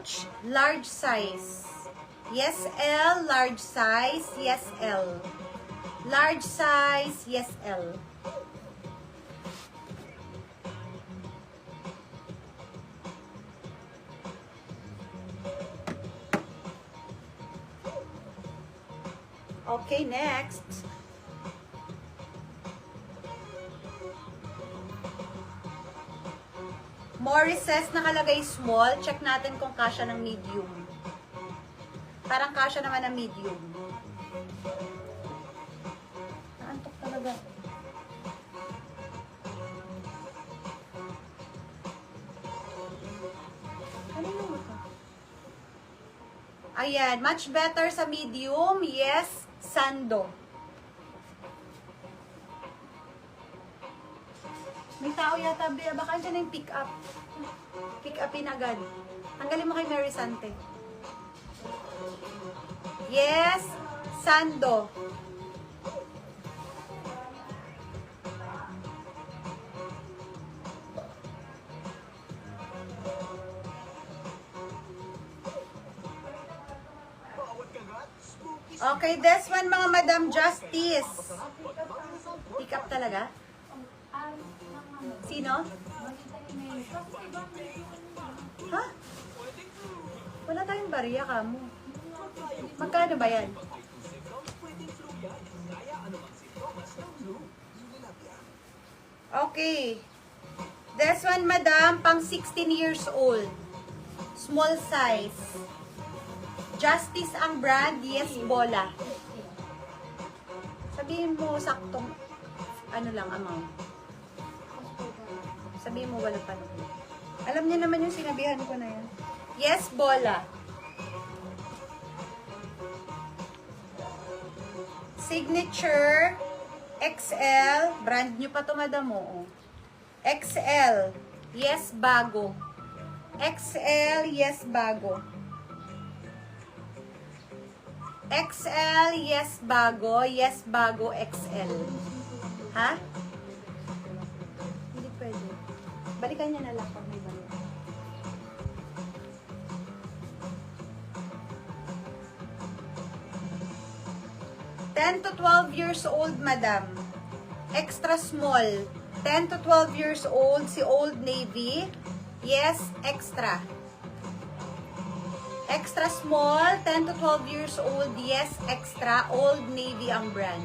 pouch, large size. Yes, L, large size. Yes, L. Large size. Yes, L. Okay, next. Morris's nakalagay small. Check natin kung kasya ng medium. Parang kasya naman ng medium. Naantok talaga. Ano yung ito? Ayan, much better sa medium. Yes, Sando. May tao yata, baka dyan yung pick up. Pick upin agad. Tanggalin mo kay Mary Sante. Yes, Sando. Okay, this one mga Madam Justice. Pick up talaga? Sino? Ha? Wala tayong bariya ka mo. Magkano ba yan? Okay. This one, Madam, pang 16 years old. Small size. Justice ang brand, yes, Bola. Sabihin mo saktong, ano lang, amount. Sabihin mo walang tanong. Alam niyo naman yung sinabihan ko na yan. Yes, Bola. Signature, XL, brand nyo pa ito, Madam, mo. XL, yes, bago. XL, yes, bago. XL, yes, bago. Yes, bago, XL. Ha? Hindi pwede. Balikan niya na lang pag may balik. $10 to 12 years old, Madam. Extra small. 10 to 12 years old, si Old Navy. Yes, extra. Extra small, 10 to 12 years old, yes, extra. Old Navy ang brand.